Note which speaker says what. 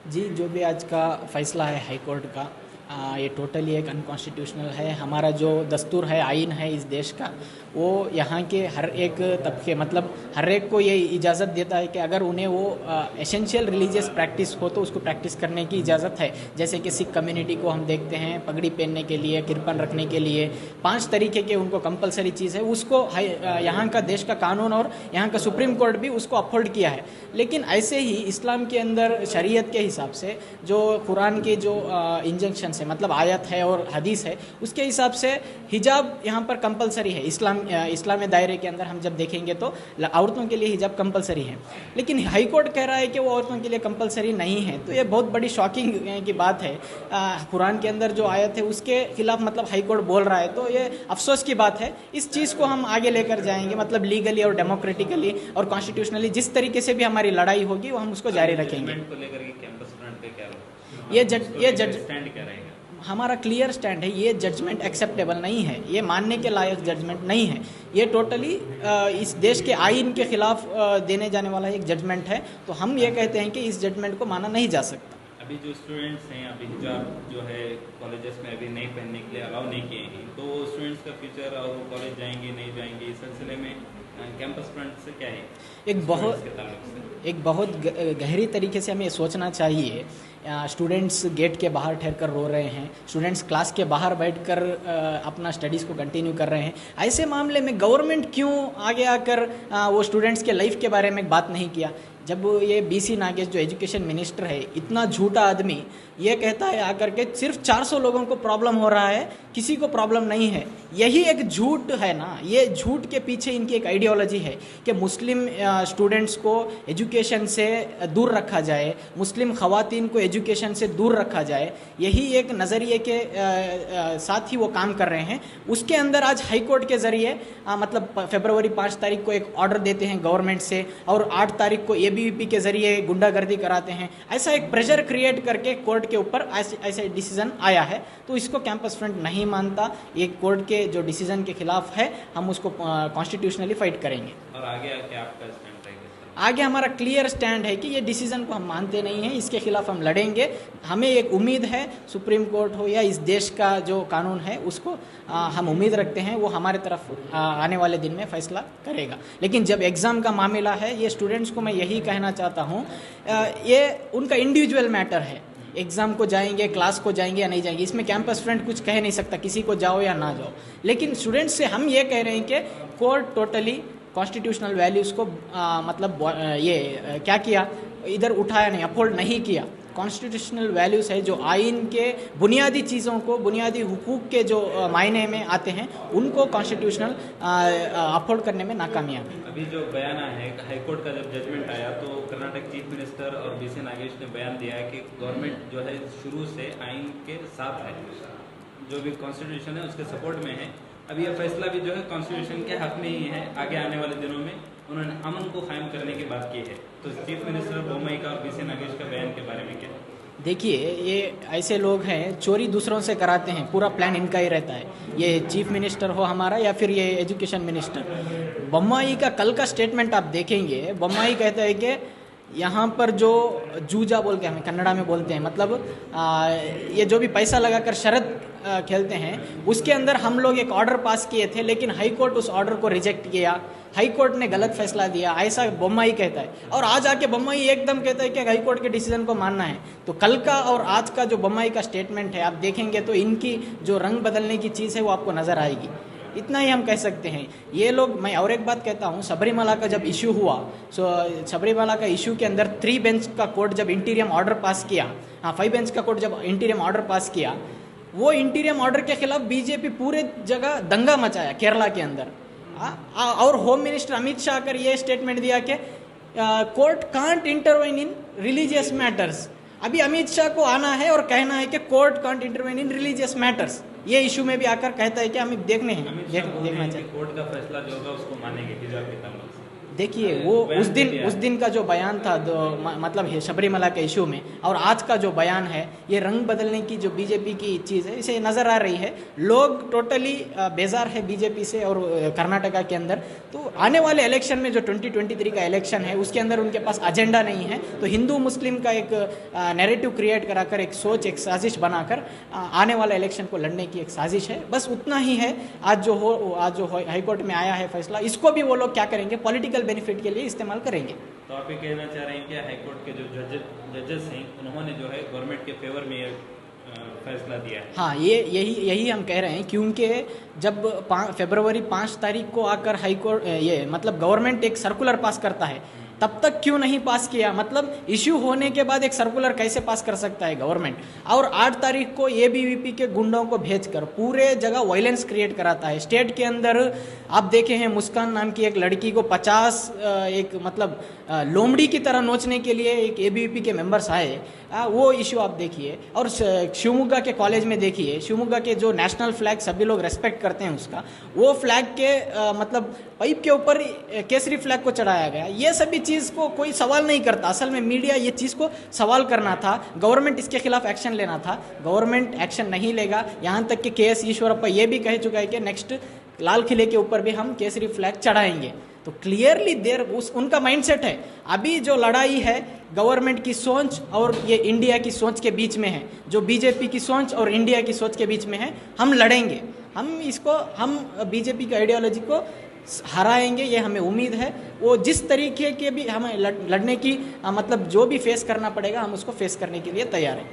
Speaker 1: जी, जो भी आज का फैसला है हाई कोर्ट का, ये टोटली एक अनकॉन्स्टिट्यूशनल है। हमारा जो दस्तूर है, आइन है इस देश का, वो यहाँ के हर एक तबके मतलब हर एक को ये इजाज़त देता है कि अगर उन्हें वो एसेंशियल रिलीजियस प्रैक्टिस हो तो उसको प्रैक्टिस करने की इजाज़त है। जैसे कि सिख कम्युनिटी को हम देखते हैं पगड़ी पहनने के लिए, किरपन रखने के लिए 5 तरीके के उनको कंपलसरी चीज़ है, उसको यहाँ का देश का कानून और यहाँ का सुप्रीम कोर्ट भी उसको अपहोल्ड किया है। लेकिन ऐसे ही इस्लाम के अंदर शरीयत के हिसाब से जो कुरान के जो इंजंक्शन है, मतलब आयत है और हदीस है, उसके हिसाब से हिजाब यहाँ पर कंपलसरी है। इस्लामी दायरे के अंदर हम जब देखेंगे तो औरतों के लिए हिजाब कंपलसरी है। लेकिन हाई कोर्ट कह रहा है कि वो औरतों के लिए कंपलसरी नहीं है, तो ये बहुत बड़ी शॉकिंग की बात है। कुरान के अंदर जो आयत है उसके खिलाफ मतलब हाई कोर्ट बोल रहा है, तो ये अफसोस की बात है। इस चीज़ को हम आगे लेकर जाएंगे, मतलब लीगली और डेमोक्रेटिकली और कॉन्स्टिट्यूशनली जिस तरीके से भी हमारी लड़ाई होगी वो हम उसको जारी रखेंगे। ये जज
Speaker 2: स्टैंड क्या रहेगा?
Speaker 1: हमारा क्लियर स्टैंड है, ये जजमेंट एक्सेप्टेबल नहीं है, ये मानने के लायक जजमेंट नहीं है। ये टोटली इस देश के आइन के खिलाफ देने जाने वाला एक जजमेंट है। तो हम ये कहते हैं कि इस जजमेंट को माना नहीं जा सकता।
Speaker 2: अभी जो स्टूडेंट्स हैं, अभी हिजाब जो है कॉलेजेस में अभी नहीं पहनने के लिए अलाउ नहीं किए हैं, तो स्टूडेंट्स का फ्यूचर और वो कॉलेज जाएंगे नहीं जाएंगे, इस सिलसिले में कैंपस फ्रंट से क्या है
Speaker 1: एक बहुत गहरी तरीके से हमें सोचना चाहिए। स्टूडेंट्स गेट के बाहर ठहर कर रो रहे हैं, स्टूडेंट्स क्लास के बाहर बैठकर अपना स्टडीज़ को कंटिन्यू कर रहे हैं। ऐसे मामले में गवर्नमेंट क्यों आगे आकर वो स्टूडेंट्स के लाइफ के बारे में बात नहीं किया? जब ये बीसी नागेश जो एजुकेशन मिनिस्टर है, इतना झूठा आदमी, ये कहता है आकर के सिर्फ 400 लोगों को प्रॉब्लम हो रहा है, किसी को प्रॉब्लम नहीं है। यही एक झूठ है ना। ये झूठ के पीछे इनकी एक आइडियोलॉजी है कि मुस्लिम स्टूडेंट्स को एजुकेशन से दूर रखा जाए, मुस्लिम ख़वातीन को एजुकेशन से दूर रखा जाए। यही एक नज़रिए के साथ ही वो काम कर रहे हैं। उसके अंदर आज हाई कोर्ट के ज़रिए मतलब फरवरी 5 तारीख को एक ऑर्डर देते हैं गवर्नमेंट से, और 8 तारीख को एबीवीपी के ज़रिए गुंडागर्दी कराते हैं। ऐसा एक प्रेशर क्रिएट करके कोर्ट के ऊपर ऐसे डिसीजन आया है, तो इसको कैंपस फ्रंट नहीं मानता। ये कोर्ट के जो डिसीजन के खिलाफ है, हम उसको कॉन्स्टिट्यूशनली फाइट करेंगे।
Speaker 2: और आगे क्या आपका स्टैंड रहेगा?
Speaker 1: आगे हमारा क्लियर स्टैंड है कि ये डिसीजन को हम मानते नहीं हैं, इसके खिलाफ हम लड़ेंगे। हमें एक उम्मीद है, सुप्रीम कोर्ट हो या इस देश का जो कानून है उसको हम उम्मीद रखते हैं वो हमारे तरफ आने वाले दिन में फैसला करेगा। लेकिन जब एग्ज़ाम का मामला है, ये स्टूडेंट्स को मैं यही कहना चाहता हूँ, ये उनका इंडिविजुअल मैटर है। एग्ज़ाम को जाएंगे, क्लास को जाएंगे या नहीं जाएंगे, इसमें कैंपस फ्रंट कुछ कह नहीं सकता किसी को जाओ या ना जाओ। लेकिन स्टूडेंट्स से हम ये कह रहे हैं कि कोर्ट टोटली कॉन्स्टिट्यूशनल वैल्यूज़ को क्या किया, इधर उठाया नहीं, अपहोल्ड नहीं किया। कॉन्स्टिट्यूशनल वैल्यूज़ है जो आइन के बुनियादी चीज़ों को, बुनियादी हुकूक के जो मायने में आते हैं, उनको कॉन्स्टिट्यूशनल अपहोल्ड करने में नाकामयाब है।
Speaker 2: अभी जो बयान है हाई कोर्ट का, जब जजमेंट आया तो कर्नाटक चीफ मिनिस्टर और बीसी नागेश ने बयान दिया है कि गवर्नमेंट जो है शुरू से आइन के साथ है, जो भी कॉन्स्टिट्यूशन है उसके सपोर्ट में है। अभी यह फैसला भी जो है कॉन्स्टिट्यूशन के हक में ही है। आगे आने वाले दिनों में उन्होंने अमन को कायम करने की बात की है, तो चीफ मिनिस्टर बोम्मई का और बीसी नागेश का बयान के बारे में क्या?
Speaker 1: देखिए, ये ऐसे लोग हैं चोरी दूसरों से कराते हैं, पूरा प्लान इनका ही रहता है। ये चीफ मिनिस्टर हो हमारा या फिर ये एजुकेशन मिनिस्टर। बोम्मई का कल का स्टेटमेंट आप देखेंगे, बोम्मई कहता है कि यहाँ पर जो जूजा बोल के हमें कन्नड़ा में बोलते हैं, मतलब ये जो भी पैसा लगाकर शरत खेलते हैं, उसके अंदर हम लोग एक ऑर्डर पास किए थे, लेकिन हाई कोर्ट उस ऑर्डर को रिजेक्ट किया। हाई कोर्ट ने गलत फैसला दिया, ऐसा बोम्मई कहता है। और आज आके बोम्मई एकदम कहता है कि हाई कोर्ट के डिसीजन को मानना है। तो कल का और आज का जो बोम्मई का स्टेटमेंट है, आप देखेंगे तो इनकी जो रंग बदलने की चीज़ है वो आपको नज़र आएगी। इतना ही हम कह सकते हैं। ये लोग, मैं और एक बात कहता हूँ, सबरीमाला का जब इशू हुआ, सबरीमाला का इशू के अंदर 3 बेंच का कोर्ट जब इंटीरियम ऑर्डर पास किया, 5 बेंच का कोर्ट जब इंटीरियम ऑर्डर पास किया, वो इंटीरियम ऑर्डर के खिलाफ बीजेपी पूरे जगह दंगा मचाया केरला के अंदर। और होम मिनिस्टर अमित शाह कर ये स्टेटमेंट दिया कि court can't intervene in religious matters. अभी अमित शाह को आना है और कहना है कि court can't intervene in religious matters. ये इशू में भी आकर कहता है कि हमें देखना चाहिए।
Speaker 2: कोर्ट का फैसला जो होगा उसको मानेंगे हिजाब के ताल्लुक से।
Speaker 1: देखिए वो उस दिन का जो बयान था मतलब है शबरीमला के इशू में, और आज का जो बयान है, ये रंग बदलने की जो बीजेपी की चीज़ है इसे नज़र आ रही है। लोग टोटली बेजार है बीजेपी से और कर्नाटका के अंदर। तो आने वाले इलेक्शन में जो 2023 का इलेक्शन है उसके अंदर उनके पास एजेंडा नहीं है, तो हिंदू मुस्लिम का एक नैरेटिव क्रिएट कराकर एक सोच, एक साजिश बनाकर आने वाले इलेक्शन को लड़ने की एक साजिश है, बस उतना ही है। आज जो हाईकोर्ट में आया है फैसला, इसको भी वो लोग क्या करेंगे, पॉलिटिकल बेनिफिट के लिए इस्तेमाल करेंगे।
Speaker 2: तो आप ये कहना चाह रहे हैं कि हाईकोर्ट के जो जजेस हैं उन्होंने जो है गवर्नमेंट के फेवर में ये फैसला दिया है?
Speaker 1: हाँ, यही हम कह रहे हैं, क्योंकि जब फरवरी 5 तारीख को आकर हाईकोर्ट ये मतलब गवर्नमेंट एक सर्कुलर पास करता है, तब तक क्यों नहीं पास किया? मतलब इश्यू होने के बाद एक सर्कुलर कैसे पास कर सकता है गवर्नमेंट? और 8 तारीख को एबीवीपी के गुंडों को भेजकर पूरे जगह वायलेंस क्रिएट कराता है। स्टेट के अंदर आप देखे हैं, मुस्कान नाम की एक लड़की को 50 एक मतलब लोमड़ी की तरह नोचने के लिए एक एबीवीपी के मेंबर्स आए। वो इश्यू आप देखिए। और शिवमोगा के कॉलेज में देखिए, शिवमोगा के जो नेशनल फ्लैग सभी लोग रेस्पेक्ट करते हैं उसका, वो फ्लैग के मतलब पाइप के ऊपर केसरी फ्लैग को चढ़ाया गया। ये सभी चीज़ को कोई सवाल नहीं करता। असल में मीडिया ये चीज़ को सवाल करना था, गवर्नमेंट इसके खिलाफ एक्शन लेना था। गवर्नमेंट एक्शन नहीं लेगा। यहाँ तक कि के एस ईश्वरप्पा ये भी कह चुका है कि नेक्स्ट लाल किले के ऊपर भी हम केसरी फ्लैग चढ़ाएंगे। तो क्लियरली उनका माइंडसेट है। अभी जो लड़ाई है गवर्नमेंट की सोच और ये इंडिया की सोच के बीच में है, जो बीजेपी की सोच और इंडिया की सोच के बीच में है। हम लड़ेंगे, हम बीजेपी की आइडियोलॉजी को हराएंगे, ये हमें उम्मीद है। वो जिस तरीके के भी हमें लड़ने की मतलब जो भी फेस करना पड़ेगा, हम उसको फेस करने के लिए तैयार हैं।